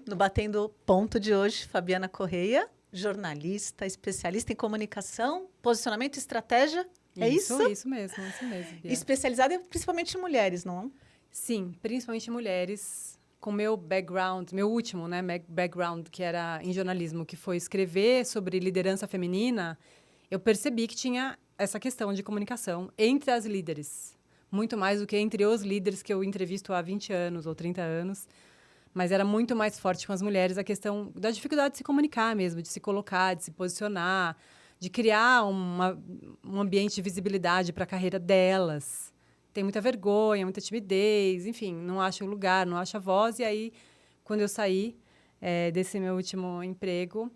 no Batendo Ponto de hoje, Fabiana Correia, jornalista, especialista em comunicação, posicionamento e estratégia. É isso? Isso mesmo, Bia. Especializada principalmente em mulheres, não? Sim, principalmente mulheres. Com meu background, meu último, né, background, que era em jornalismo, que foi escrever sobre liderança feminina, eu percebi que tinha essa questão de comunicação entre as líderes. Muito mais do que entre os líderes que eu entrevisto há 20 anos ou 30 anos. Mas era muito mais forte com as mulheres a questão da dificuldade de se comunicar mesmo, de se colocar, de se posicionar, de criar um ambiente de visibilidade para a carreira delas. Tem muita vergonha, muita timidez, enfim, não acha o lugar, não acha a voz. E aí, quando eu saí desse meu último emprego,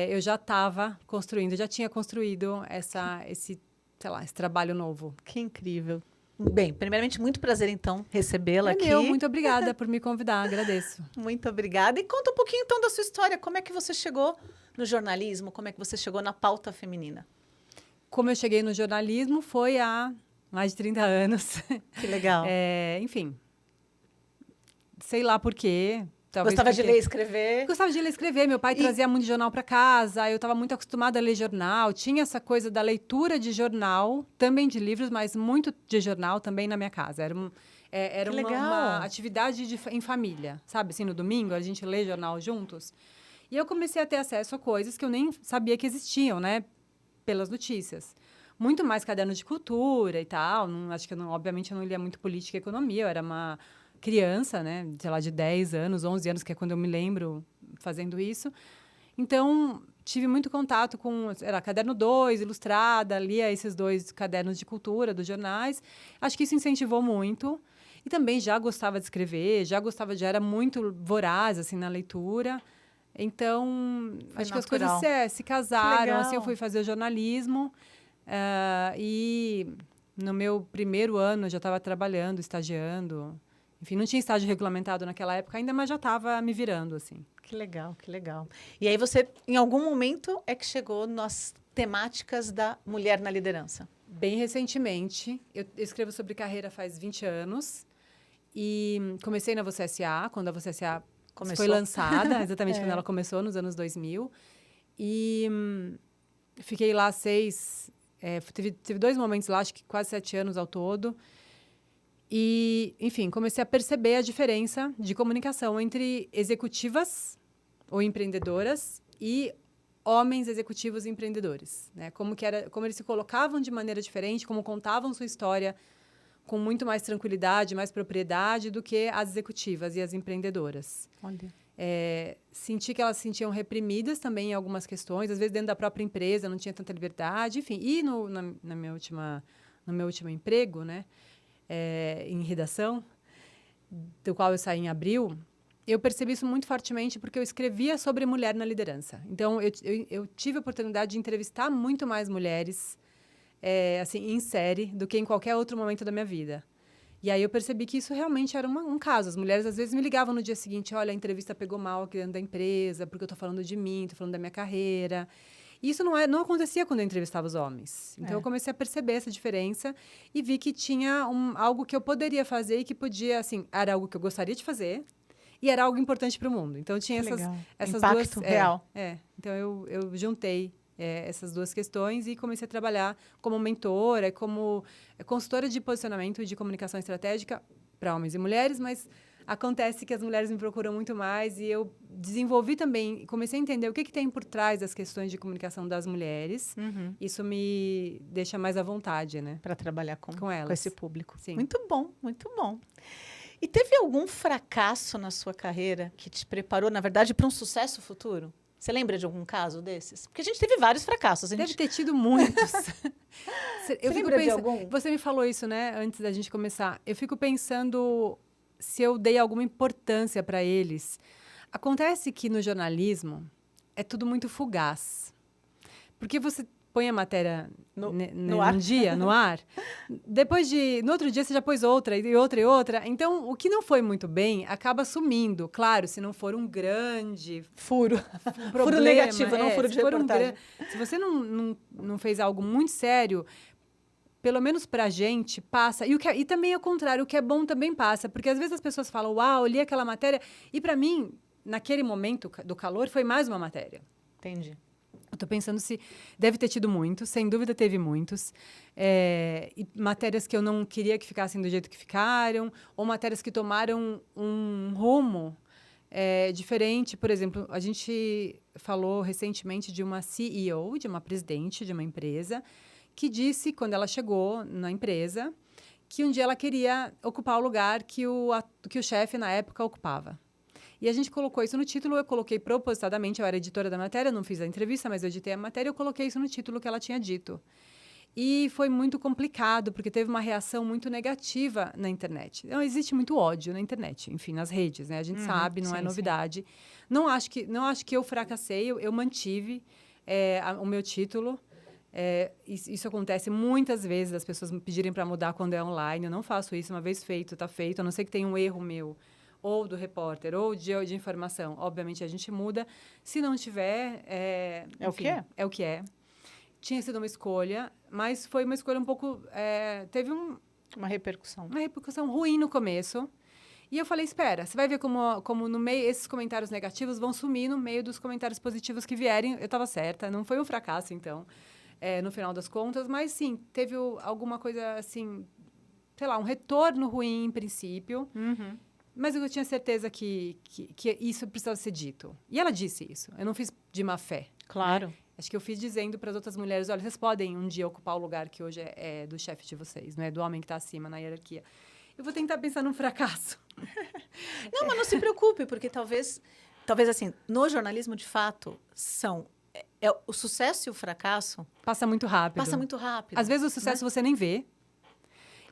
eu já estava construindo, já tinha construído esse trabalho novo. Que incrível. Bem, primeiramente, muito prazer, então, recebê-la aqui. Muito obrigada por me convidar, agradeço. Muito obrigada. E conta um pouquinho, então, da sua história. Como é que você chegou no jornalismo? Como é que você chegou na pauta feminina? Como eu cheguei no jornalismo foi há mais de 30 anos. Que legal. Enfim, sei lá por quê. Gostava de ler e escrever? Gostava de ler e escrever. Meu pai trazia muito jornal para casa. Eu estava muito acostumada a ler jornal. Tinha essa coisa da leitura de jornal, também de livros, mas muito de jornal também na minha casa. Era uma atividade em família, sabe? Assim, no domingo, a gente lê jornal juntos. E eu comecei a ter acesso a coisas que eu nem sabia que existiam, né? Pelas notícias. Muito mais cadernos de cultura e tal. Obviamente, eu não lia muito política e economia. Eu era uma criança, né, sei lá, de 10 anos, 11 anos, que é quando eu me lembro fazendo isso. Então, tive muito contato com... Era Caderno 2, Ilustrada, lia esses 2 cadernos de cultura dos jornais. Acho que isso incentivou muito. E também já gostava de escrever, já era muito voraz, assim, na leitura. Então, acho que as coisas se casaram. Assim, eu fui fazer jornalismo. E no meu primeiro ano, eu já estava trabalhando, estagiando. Enfim, não tinha estágio regulamentado naquela época ainda, mas já estava me virando, assim. Que legal, que legal. E aí você, em algum momento, é que chegou nas temáticas da mulher na liderança? Bem recentemente. Eu escrevo sobre carreira faz 20 anos. E comecei na Você S.A., quando a Você S.A. foi lançada, exatamente quando ela começou, nos anos 2000. E fiquei lá teve 2 momentos lá, acho que quase 7 anos ao todo. E, enfim, comecei a perceber a diferença de comunicação entre executivas ou empreendedoras e homens executivos e empreendedores, né? Como eles se colocavam de maneira diferente, como contavam sua história com muito mais tranquilidade, mais propriedade do que as executivas e as empreendedoras. Olha. Senti que elas se sentiam reprimidas também em algumas questões, às vezes dentro da própria empresa não tinha tanta liberdade, enfim. E no meu último emprego, né? Em redação, do qual eu saí em abril, eu percebi isso muito fortemente porque eu escrevia sobre mulher na liderança. Então, eu tive a oportunidade de entrevistar muito mais mulheres, assim, em série, do que em qualquer outro momento da minha vida. E aí eu percebi que isso realmente era um caso. As mulheres, às vezes, me ligavam no dia seguinte, olha, a entrevista pegou mal aqui dentro da empresa, porque eu estou falando de mim, estou falando da minha carreira. E isso não acontecia quando eu entrevistava os homens. Então, eu comecei a perceber essa diferença e vi que tinha algo que eu poderia fazer e que podia, assim, era algo que eu gostaria de fazer e era algo importante para o mundo. Então, tinha essas impacto duas... real. Então, eu juntei essas 2 questões e comecei a trabalhar como mentora, como consultora de posicionamento e de comunicação estratégica para homens e mulheres, mas... Acontece que as mulheres me procuram muito mais e eu desenvolvi também, comecei a entender o que tem por trás das questões de comunicação das mulheres. Uhum. Isso me deixa mais à vontade, né? Para trabalhar com elas. Com esse público. Sim. Muito bom, muito bom. E teve algum fracasso na sua carreira que te preparou, na verdade, para um sucesso futuro? Você lembra de algum caso desses? Porque a gente teve vários fracassos. Deve ter tido muitos. Você lembra de algum? Você me falou isso, né? Antes da gente começar. Eu fico pensando... se eu dei alguma importância para eles. Acontece que no jornalismo é tudo muito fugaz. Porque você põe a matéria no ar, no outro dia você já pôs outra, e outra, e outra. Então, o que não foi muito bem acaba sumindo. Claro, se não for um grande furo negativo, não furo de reportagem. Se você não fez algo muito sério... Pelo menos pra gente, passa. E também ao contrário, o que é bom também passa. Porque às vezes as pessoas falam, uau, eu li aquela matéria. E pra mim, naquele momento do calor, foi mais uma matéria. Entendi. Eu estou pensando se deve ter tido muitos, sem dúvida teve muitos. E matérias que eu não queria que ficassem do jeito que ficaram, ou matérias que tomaram um rumo diferente. Por exemplo, a gente falou recentemente de uma CEO, de uma presidente de uma empresa, que disse, quando ela chegou na empresa, que um dia ela queria ocupar o lugar que o chefe, na época, ocupava. E a gente colocou isso no título, eu coloquei propositadamente, eu era editora da matéria, não fiz a entrevista, mas eu editei a matéria, eu coloquei isso no título que ela tinha dito. E foi muito complicado, porque teve uma reação muito negativa na internet. Então, existe muito ódio na internet, enfim, nas redes, né? A gente sabe, não é novidade. Não acho que eu fracassei, eu mantive o meu título. Isso acontece muitas vezes, as pessoas me pedirem para mudar quando é online. Eu não faço isso, uma vez feito, está feito, a não ser que tenha um erro meu, ou do repórter, ou de informação. Obviamente, a gente muda. Se não tiver... enfim, o que é. É o que é. Tinha sido uma escolha, mas foi uma escolha um pouco... teve uma repercussão. Uma repercussão ruim no começo. E eu falei, espera, você vai ver como no meio esses comentários negativos vão sumir no meio dos comentários positivos que vierem. Eu estava certa, não foi um fracasso, então, no final das contas. Mas, sim, teve alguma coisa, assim, sei lá, um retorno ruim, em princípio. Uhum. Mas eu tinha certeza que isso precisava ser dito. E ela disse isso. Eu não fiz de má fé. Claro. Né? Acho que eu fiz dizendo para as outras mulheres, olha, vocês podem um dia ocupar o lugar que hoje é do chefe de vocês, não é do homem que está acima na hierarquia. Eu vou tentar pensar num fracasso. Não, mas não se preocupe, porque talvez assim, no jornalismo, de fato, o sucesso e o fracasso... Passa muito rápido. Passa muito rápido. Às vezes o sucesso você nem vê.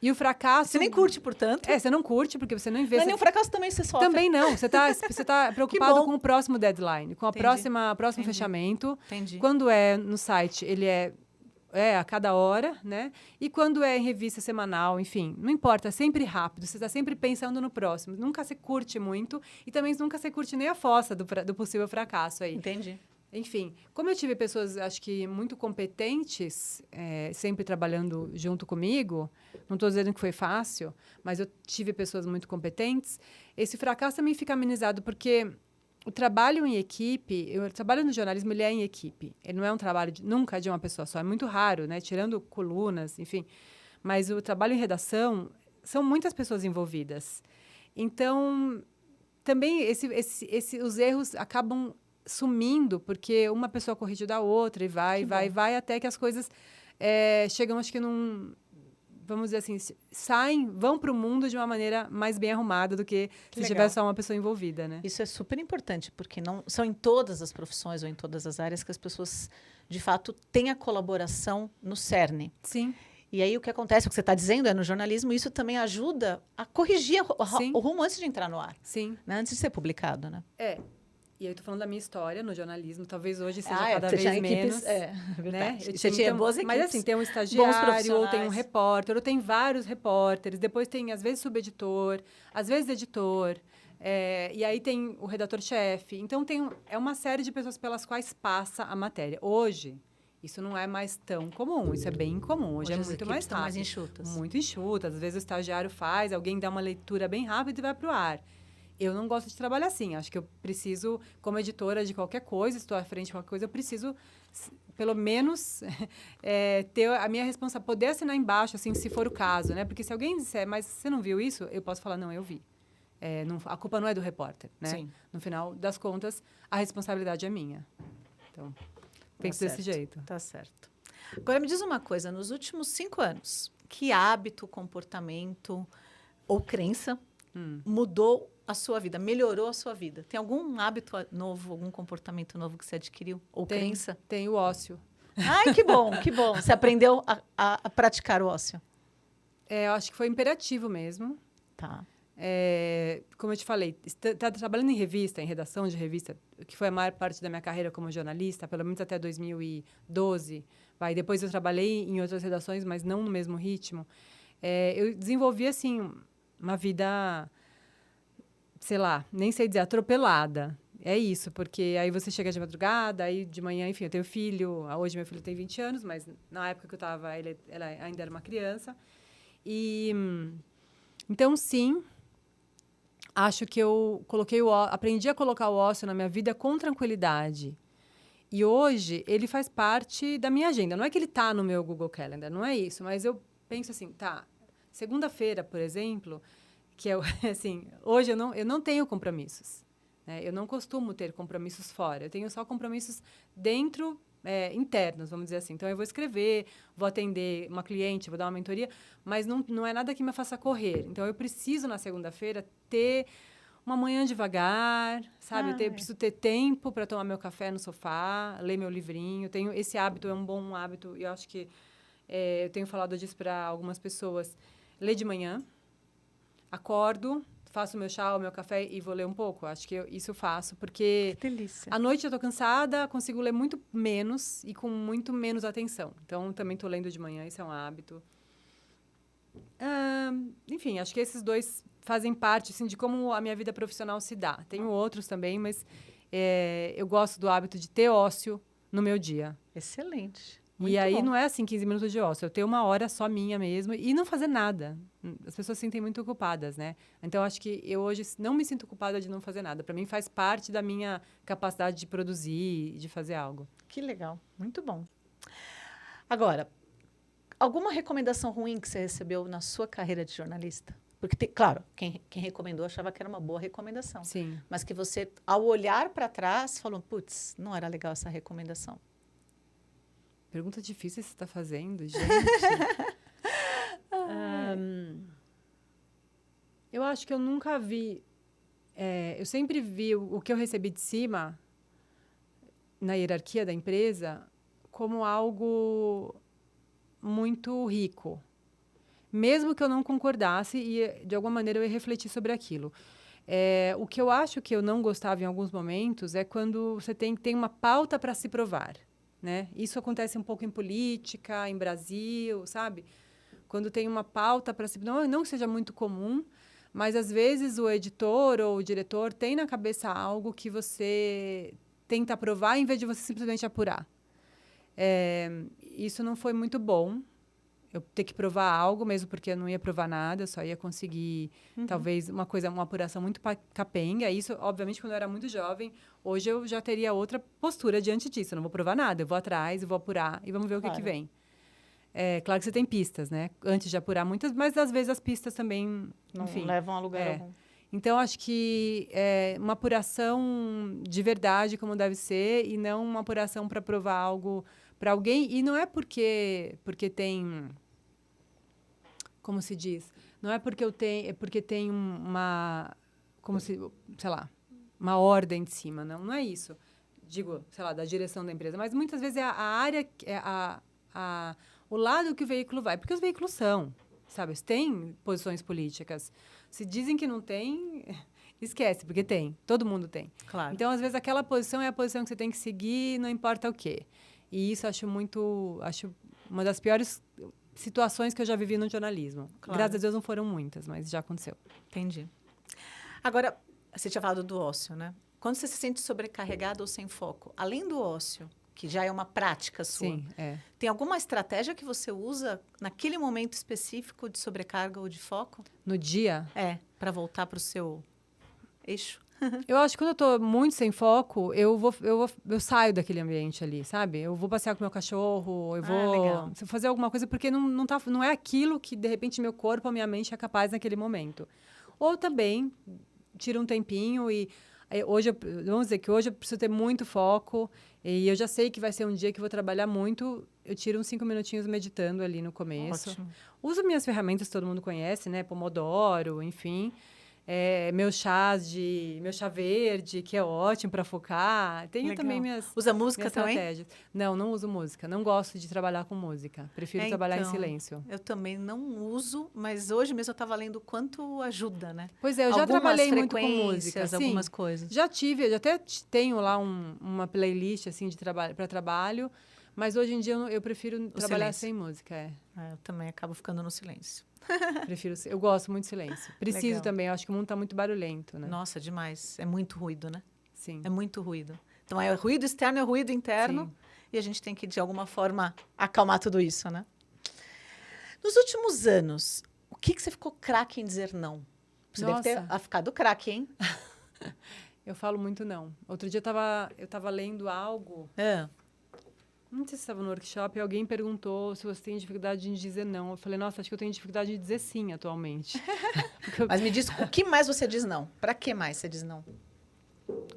E o fracasso... Você nem curte, portanto. Você não curte, porque você não vê. Mas nem o fracasso também você sofre. Também não. Você tá preocupado com o próximo deadline, com o próximo fechamento. Entendi. Quando é no site, ele é a cada hora, né? E quando é em revista semanal, enfim, não importa, é sempre rápido. Você está sempre pensando no próximo. Nunca se curte muito e também nunca se curte nem a fossa do possível fracasso aí. Entendi. Enfim, como eu tive pessoas, acho que muito competentes, sempre trabalhando junto comigo, não estou dizendo que foi fácil, mas eu tive pessoas muito competentes, esse fracasso também fica amenizado, porque o trabalho em equipe, o trabalho no jornalismo, ele é em equipe. Ele não é um trabalho nunca de uma pessoa só, é muito raro, né? Tirando colunas, enfim. Mas o trabalho em redação, são muitas pessoas envolvidas. Então, também os erros acabam sumindo, porque uma pessoa corrige da outra e vai, até que as coisas chegam, acho que vamos dizer assim, vão para o mundo de uma maneira mais bem arrumada do que se tivesse só uma pessoa envolvida, né? Isso é super importante, porque não são em todas as profissões ou em todas as áreas que as pessoas, de fato, têm a colaboração no cerne. Sim. E aí o que acontece, o que você está dizendo, no jornalismo, isso também ajuda a corrigir o rumo antes de entrar no ar. Sim. Né? Antes de ser publicado, né? E aí, estou falando da minha história no jornalismo. Talvez hoje seja cada vez menos. Né? Você tinha boas equipes. Mas, assim, tem um estagiário, ou tem um repórter, ou tem vários repórteres. Depois tem, às vezes, subeditor, às vezes, editor. E aí tem o redator-chefe. Então, é uma série de pessoas pelas quais passa a matéria. Hoje, isso não é mais tão comum. Isso é bem incomum. Hoje é muito mais rápido. Mais enxutas. Muito enxutas. Às vezes, o estagiário faz, alguém dá uma leitura bem rápida e vai para o ar. Eu não gosto de trabalhar assim. Acho que eu preciso, como editora de qualquer coisa, estou à frente de qualquer coisa, eu preciso, pelo menos, ter a minha responsabilidade, poder assinar embaixo, assim, se for o caso, né? Porque se alguém disser, mas você não viu isso? Eu posso falar, não, eu vi. A culpa não é do repórter, né? Sim. No final das contas, a responsabilidade é minha. Então, penso desse jeito. Tá certo. Agora, me diz uma coisa. Nos últimos 5 anos, que hábito, comportamento ou crença mudou a sua vida, melhorou a sua vida? Tem algum hábito novo, algum comportamento novo que você adquiriu? Ou crença? Tem o ócio. Ai, que bom, que bom. Você aprendeu a praticar o ócio. Eu acho que foi imperativo mesmo. Tá. Como eu te falei, tá trabalhando em revista, em redação de revista, que foi a maior parte da minha carreira como jornalista, pelo menos até 2012. Depois eu trabalhei em outras redações, mas não no mesmo ritmo. Eu desenvolvi, assim, uma vida, sei lá, nem sei dizer, atropelada. É isso, porque aí você chega de madrugada, aí de manhã, enfim, eu tenho filho. Hoje meu filho tem 20 anos, mas na época que eu estava, ela ainda era uma criança. Então, sim, acho que eu aprendi a colocar o ócio na minha vida com tranquilidade. E hoje ele faz parte da minha agenda. Não é que ele está no meu Google Calendar, não é isso. Mas eu penso assim, tá, segunda-feira, por exemplo, que é assim, hoje eu não tenho compromissos. Né? Eu não costumo ter compromissos fora. Eu tenho só compromissos dentro, internos, vamos dizer assim. Então, eu vou escrever, vou atender uma cliente, vou dar uma mentoria, mas não é nada que me faça correr. Então, eu preciso, na segunda-feira, ter uma manhã devagar, sabe? Eu preciso ter tempo para tomar meu café no sofá, ler meu livrinho. Tenho esse hábito, é um bom hábito, e eu acho que eu tenho falado disso para algumas pessoas. Ler de manhã, acordo, faço o meu chá, o meu café e vou ler um pouco. Acho que isso eu faço, porque que delícia. À noite eu estou cansada, consigo ler muito menos e com muito menos atenção. Então, também estou lendo de manhã, isso é um hábito. Enfim, acho que esses dois fazem parte assim, de como a minha vida profissional se dá. Tenho outros também, mas eu gosto do hábito de ter ócio no meu dia. Excelente. Muito e aí bom. Não é assim 15 minutos de ócio. Eu tenho uma hora só minha mesmo e não fazer nada. As pessoas se sentem muito ocupadas, né? Então, acho que eu hoje não me sinto ocupada de não fazer nada. Para mim, faz parte da minha capacidade de produzir e de fazer algo. Que legal. Muito bom. Agora, alguma recomendação ruim que você recebeu na sua carreira de jornalista? Porque, claro, quem recomendou achava que era uma boa recomendação. Sim. Mas que você, ao olhar para trás, falou, putz, não era legal essa recomendação. Pergunta difícil você está fazendo, gente. Eu acho que eu nunca vi... eu sempre vi o que eu recebi de cima, na hierarquia da empresa, como algo muito rico. Mesmo que eu não concordasse e, de alguma maneira, eu ia refletir sobre aquilo. O que eu acho que eu não gostava em alguns momentos é quando você tem uma pauta para se provar. Né? Isso acontece um pouco em política, em Brasil, sabe? Quando tem uma pauta para se... Não que seja muito comum, mas, às vezes, o editor ou o diretor tem na cabeça algo que você tenta provar em vez de você simplesmente apurar. Isso não foi muito bom. Eu ter que provar algo, mesmo porque eu não ia provar nada, eu só ia conseguir, talvez, uma apuração muito capenga. Isso, obviamente, quando eu era muito jovem. Hoje eu já teria outra postura diante disso. Eu não vou provar nada, eu vou atrás, eu vou apurar e vamos ver o que vem. Claro que você tem pistas, né? Antes de apurar muitas, mas às vezes as pistas também, enfim, não levam a lugar algum. Então, acho que uma apuração de verdade, como deve ser, e não uma apuração para provar algo para alguém. E não é porque tem... Como se diz? Não é porque porque tem uma... Como se... Sei lá. Uma ordem de cima. Não é isso. Digo, sei lá, da direção da empresa. Mas, muitas vezes, é a área... o lado que o veículo vai. Porque os veículos são, sabe? Têm posições políticas. Se dizem que não tem... Esquece, porque tem. Todo mundo tem. Claro. Então, às vezes, aquela posição é a posição que você tem que seguir, não importa o quê. E isso acho uma das piores situações que eu já vivi no jornalismo. Claro. Graças a Deus não foram muitas, mas já aconteceu. Entendi. Agora, você tinha falado do ócio, né? Quando você se sente sobrecarregado ou sem foco, além do ócio, que já é uma prática sua, sim, tem alguma estratégia que você usa naquele momento específico de sobrecarga ou de foco? No dia? Para voltar para o seu eixo? Eu acho que quando eu estou muito sem foco, eu saio daquele ambiente ali, sabe? Eu vou passear com meu cachorro, eu vou fazer alguma coisa, porque não é aquilo que, de repente, meu corpo ou minha mente é capaz naquele momento. Ou também, tiro um tempinho e... vamos dizer que hoje eu preciso ter muito foco e eu já sei que vai ser um dia que eu vou trabalhar muito. Eu tiro uns 5 minutinhos meditando ali no começo. Ótimo. Uso minhas ferramentas que todo mundo conhece, né? Pomodoro, enfim... meu chá verde, que é ótimo para focar. Tenho também minhas Usa música também? Estratégias. Não uso música. Não gosto de trabalhar com música. Prefiro trabalhar em silêncio. Eu também não uso, mas hoje mesmo eu estava lendo o quanto ajuda, né? Pois é, eu já trabalhei muito com música. Algumas coisas. Já até tenho lá uma playlist assim, para trabalho, mas hoje em dia eu prefiro trabalhar sem música. Eu também acabo ficando no silêncio. Eu gosto muito de silêncio. Preciso também, eu acho que o mundo está muito barulhento, né? Nossa, demais. É muito ruído, né? Sim. É muito ruído. Então, é ruído externo, é ruído interno. Sim. E a gente tem que, de alguma forma, acalmar tudo isso, né? Nos últimos anos, o que você ficou craque em dizer não? Você deve ter ficado craque, hein? Eu falo muito não. Outro dia eu tava lendo algo. Não sei se estava no workshop e alguém perguntou se você tem dificuldade em dizer não. Eu falei, nossa, acho que eu tenho dificuldade de dizer sim atualmente. Mas me diz, o que mais você diz não? Para que mais você diz não?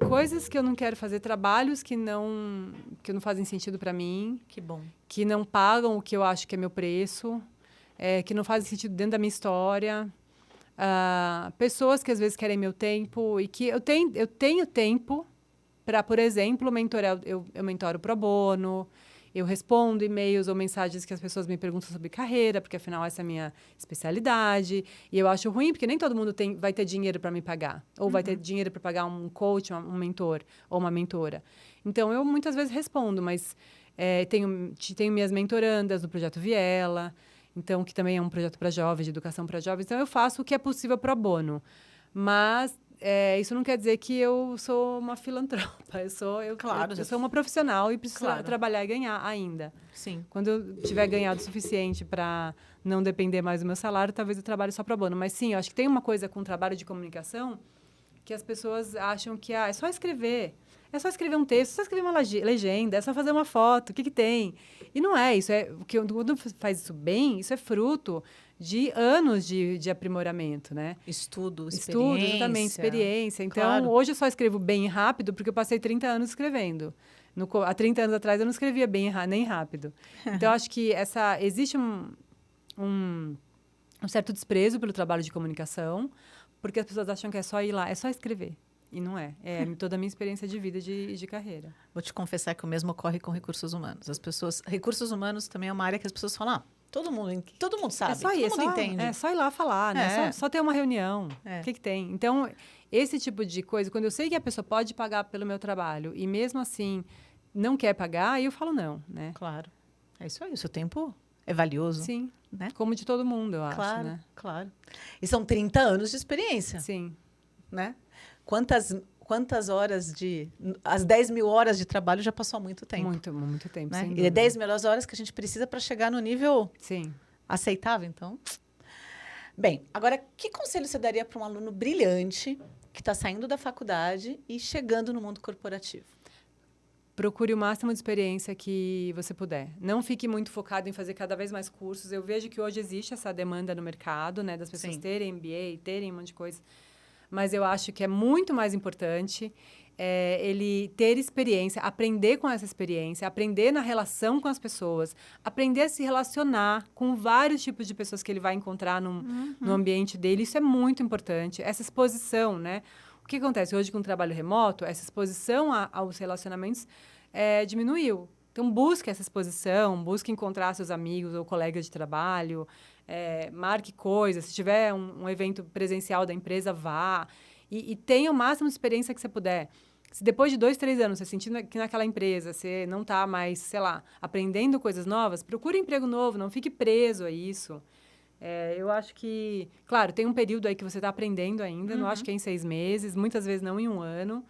Coisas que eu não quero fazer, trabalhos que não fazem sentido para mim. Que bom. Que não pagam o que eu acho que é meu preço. Que não fazem sentido dentro da minha história. Pessoas que às vezes querem meu tempo e que eu tenho tempo para, por exemplo, mentorar. Eu mentoro pro bono, eu respondo e-mails ou mensagens que as pessoas me perguntam sobre carreira, porque afinal essa é a minha especialidade. E eu acho ruim, porque nem todo mundo vai ter dinheiro para me pagar. Ou vai ter dinheiro para pagar um coach, um mentor ou uma mentora. Então, eu muitas vezes respondo, mas tenho minhas mentorandas no Projeto Viela, então, que também é um projeto para jovens, de educação para jovens. Então, eu faço o que é possível pro bono. Mas isso não quer dizer que eu sou uma filantropa. Eu sou uma profissional e preciso trabalhar e ganhar ainda. Sim. Quando eu tiver ganhado o suficiente para não depender mais do meu salário, talvez eu trabalhe só pro bono. Mas sim, eu acho que tem uma coisa com o trabalho de comunicação que as pessoas acham que é só escrever. É só escrever um texto, é só escrever uma legenda, é só fazer uma foto, o que tem? E não é isso. Quando faz isso bem, isso é fruto de anos de aprimoramento, né? Estudo, exatamente, experiência. Então, hoje eu só escrevo bem e rápido porque eu passei 30 anos escrevendo. Há 30 anos atrás, eu não escrevia bem nem rápido. Então, eu acho que existe um certo desprezo pelo trabalho de comunicação, porque as pessoas acham que é só ir lá, é só escrever. E não é. É toda a minha experiência de vida e de carreira. Vou te confessar que o mesmo ocorre com recursos humanos. Recursos humanos também é uma área que as pessoas falam, todo mundo sabe, todo mundo entende. É só ir lá falar, né? Só ter uma reunião. O que tem? Então, esse tipo de coisa, quando eu sei que a pessoa pode pagar pelo meu trabalho e mesmo assim não quer pagar, aí eu falo não, né? Claro. É isso aí, o seu tempo é valioso. Sim, né? Como de todo mundo, eu acho, né? Claro. E são 30 anos de experiência. Sim. Né? Quantas horas as 10 mil horas de trabalho já passou há muito tempo. Muito tempo, né? Sem E é 10 mil horas que a gente precisa para chegar no nível aceitável, então. Bem, agora, que conselho você daria para um aluno brilhante que está saindo da faculdade e chegando no mundo corporativo? Procure o máximo de experiência que você puder. Não fique muito focado em fazer cada vez mais cursos. Eu vejo que hoje existe essa demanda no mercado, né? Das pessoas terem MBA, terem um monte de coisa. Mas eu acho que é muito mais importante ele ter experiência, aprender com essa experiência, aprender na relação com as pessoas, aprender a se relacionar com vários tipos de pessoas que ele vai encontrar no ambiente dele. Isso é muito importante. Essa exposição, né? O que acontece hoje com o trabalho remoto? Essa exposição aos relacionamentos diminuiu. Então, busque essa exposição, busque encontrar seus amigos ou colegas de trabalho, marque coisas. Se tiver um evento presencial da empresa, vá. E tenha o máximo de experiência que você puder. Se depois de 2, 3 anos você sentir que naquela empresa você não está mais, sei lá, aprendendo coisas novas, procure emprego novo, não fique preso a isso. Eu acho que, claro, tem um período aí que você está aprendendo ainda, não acho que é em 6 meses, muitas vezes não em 1 ano,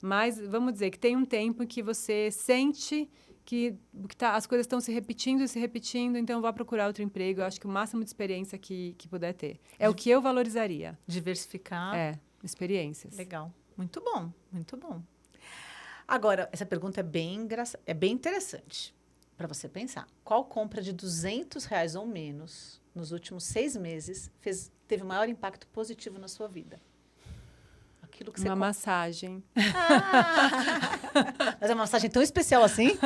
mas vamos dizer que tem um tempo em que você sente que as coisas estão se repetindo, então vá procurar outro emprego. Eu acho que o máximo de experiência que puder ter. É o que eu valorizaria. Diversificar. Experiências. Legal. Muito bom, muito bom. Agora, essa pergunta é bem interessante para você pensar. Qual compra de R$200 ou menos nos últimos 6 meses teve o maior impacto positivo na sua vida? Aquilo que você massagem. Mas é uma massagem tão especial assim?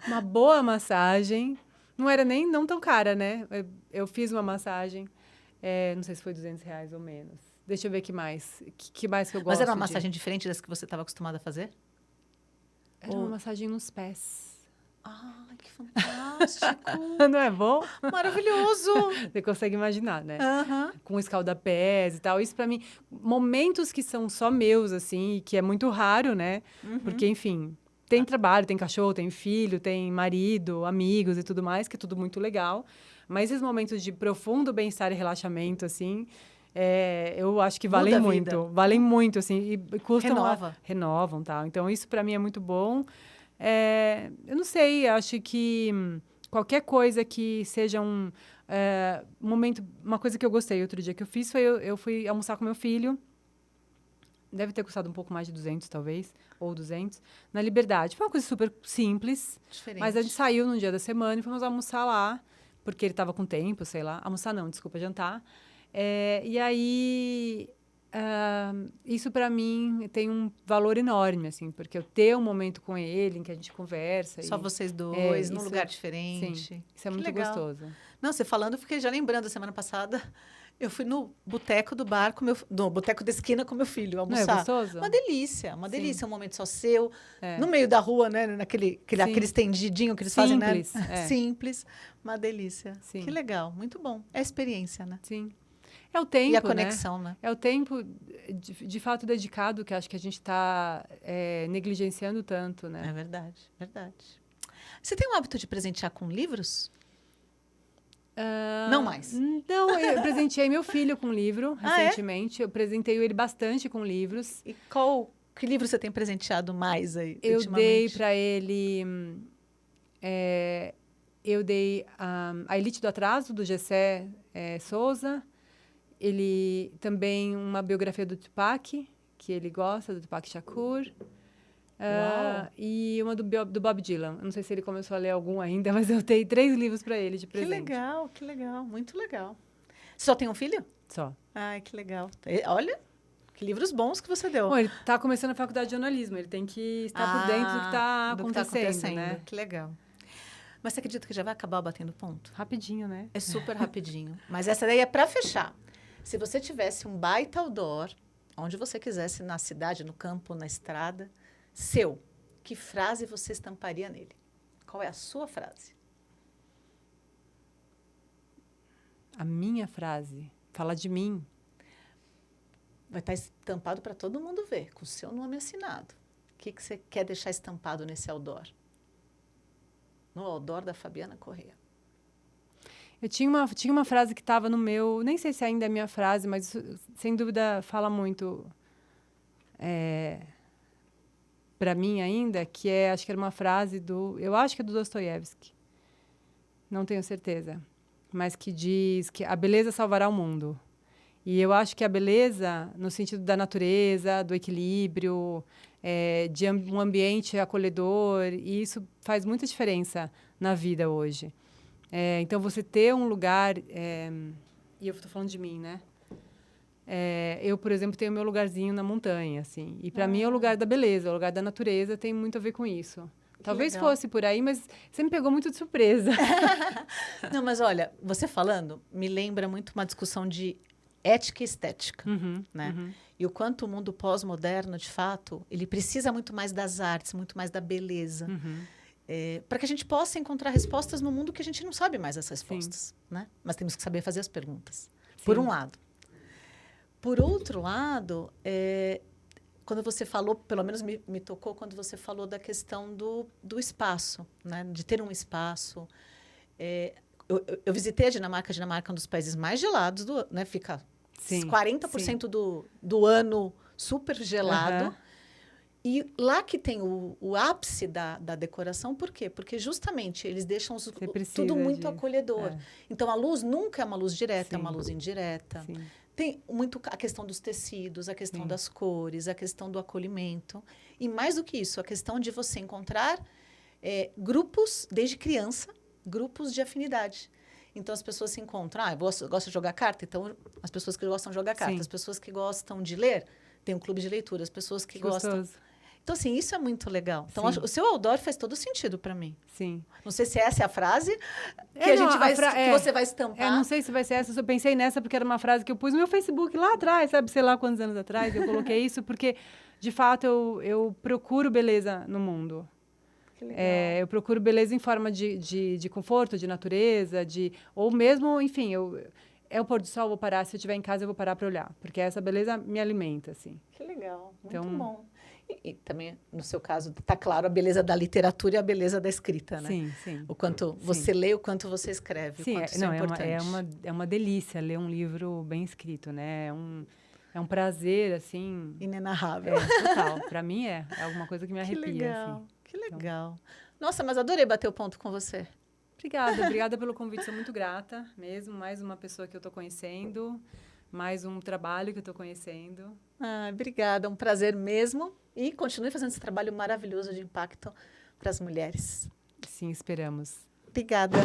Uma boa massagem. Não era nem não tão cara, né? Eu fiz uma massagem, não sei se foi R$200 ou menos. Deixa eu ver que mais. Que mais que eu gosto. Mas era uma massagem diferente das que você estava acostumada a fazer? Era uma massagem nos pés. Ai, que fantástico! Não é bom? Maravilhoso! Você consegue imaginar, né? Com escaldapés e tal. Isso, pra mim, momentos que são só meus, assim, e que é muito raro, né? Porque, enfim, tem trabalho, tem cachorro, tem filho, tem marido, amigos e tudo mais, que é tudo muito legal. Mas esses momentos de profundo bem-estar e relaxamento, assim, eu acho que valem muito. Valem muito, assim, e custam... Renovam, tal. Então, isso, pra mim, é muito bom. Eu não sei, acho que qualquer coisa que seja Uma coisa que eu gostei outro dia que eu fiz foi eu fui almoçar com meu filho. Deve ter custado um pouco mais de 200, talvez, ou 200, na Liberdade. Foi uma coisa super simples. Diferente. Mas a gente saiu num dia da semana e fomos almoçar lá, porque ele estava com tempo, sei lá. Almoçar não, desculpa, jantar. E aí, isso para mim tem um valor enorme, assim, porque eu ter um momento com ele, em que a gente conversa. Só vocês dois, num lugar Sim, diferente. isso é muito legal. gostoso. Não, você falando, eu fiquei já lembrando, semana passada, eu fui no boteco do bar, no boteco da esquina com meu filho, almoçar. Não é gostoso? Uma delícia, Sim. um momento só seu, no meio da rua, né, aquele estendidinho que eles fazem, né? Simples, uma delícia. Sim. Que legal, muito bom. É a experiência, né? Sim. É o tempo, e a conexão, né? É o tempo, de fato, dedicado, que acho que a gente está negligenciando tanto, né? É verdade, verdade. Você tem o hábito de presentear com livros? Não mais. Não, eu presenteei meu filho com livro recentemente. Eu presentei ele bastante com livros. E que livro você tem presenteado mais aí? Eu dei para ele. Eu dei A Elite do Atraso, do Gessé Souza. Ele também uma biografia do Tupac, que ele gosta, do Tupac Shakur. E uma do Bob Dylan. Eu não sei se ele começou a ler algum ainda, mas eu dei 3 livros para ele de presente. Que legal, muito legal. Você só tem um filho? Só. Ai, que legal. Olha, que livros bons que você deu. Bom, ele está começando a faculdade de jornalismo, ele tem que estar por dentro do que está acontecendo, né? Que legal. Mas você acredita que já vai acabar o Batendo Ponto? Rapidinho, né? É super rapidinho. Mas essa daí é para fechar. Se você tivesse um baita outdoor, onde você quisesse, na cidade, no campo, na estrada, seu, que frase você estamparia nele? Qual é a sua frase? A minha frase? Fala de mim. Vai estar estampado para todo mundo ver, com o seu nome assinado. O que você quer deixar estampado nesse outdoor? No outdoor da Fabiana Corrêa. Eu tinha uma frase que estava no meu... Nem sei se ainda é minha frase, mas isso, sem dúvida fala muito para mim ainda, que acho que era uma frase eu acho que é do Dostoiévski. Não tenho certeza. Mas que diz que a beleza salvará o mundo. E eu acho que a beleza, no sentido da natureza, do equilíbrio, de um ambiente acolhedor, e isso faz muita diferença na vida hoje. Então, você ter um lugar... e eu estou falando de mim, né? Eu, por exemplo, tenho meu lugarzinho na montanha, assim. E, para mim, é o lugar da beleza, o lugar da natureza, tem muito a ver com isso. Talvez fosse por aí, mas você me pegou muito de surpresa. Não, mas olha, você falando, me lembra muito uma discussão de ética e estética, né? E o quanto o mundo pós-moderno, de fato, ele precisa muito mais das artes, muito mais da beleza. Para que a gente possa encontrar respostas no mundo que a gente não sabe mais as respostas, né? Mas temos que saber fazer as perguntas. Sim. Por um lado. Por outro lado, quando você falou, pelo menos me tocou quando você falou da questão do espaço, né? De ter um espaço. Eu visitei a Dinamarca é um dos países mais gelados, né? Fica 40% do ano super gelado. E lá que tem o ápice da decoração, por quê? Porque justamente eles deixam tudo muito acolhedor. Então, a luz nunca é uma luz direta, é uma luz indireta. Sim. Tem muito a questão dos tecidos, a questão das cores, a questão do acolhimento. E mais do que isso, a questão de você encontrar grupos, desde criança, grupos de afinidade. Então, as pessoas se encontram. Eu gosto de jogar carta, então as pessoas que gostam de jogar carta. As pessoas que gostam de ler, tem um clube de leitura. As pessoas que gostam... Então, assim, isso é muito legal. Então, o seu outdoor faz todo sentido para mim. Sim. Não sei se essa é a frase que você vai estampar. Não sei se vai ser essa. Eu pensei nessa porque era uma frase que eu pus no meu Facebook lá atrás, sabe? Sei lá quantos anos atrás. Eu coloquei isso porque, de fato, eu procuro beleza no mundo. Que legal. Eu procuro beleza em forma de conforto, de natureza, ou mesmo, enfim, é o pôr do sol, vou parar. Se eu estiver em casa, eu vou parar para olhar. Porque essa beleza me alimenta, assim. Que legal. Muito bom. E também, no seu caso, está claro a beleza da literatura e a beleza da escrita, né? Sim, sim. O quanto você lê, o quanto você escreve, sim, o quanto isso é importante. É uma delícia ler um livro bem escrito, né? É um prazer, assim... Inenarrável. Total. Para mim, é alguma coisa que me arrepia. Que legal, assim. Que legal. Então... Nossa, mas adorei bater o ponto com você. Obrigada pelo convite, sou muito grata mesmo. Mais uma pessoa que eu estou conhecendo, mais um trabalho que eu estou conhecendo. Obrigada, um prazer mesmo. E continue fazendo esse trabalho maravilhoso de impacto para as mulheres. Sim, esperamos. Obrigada.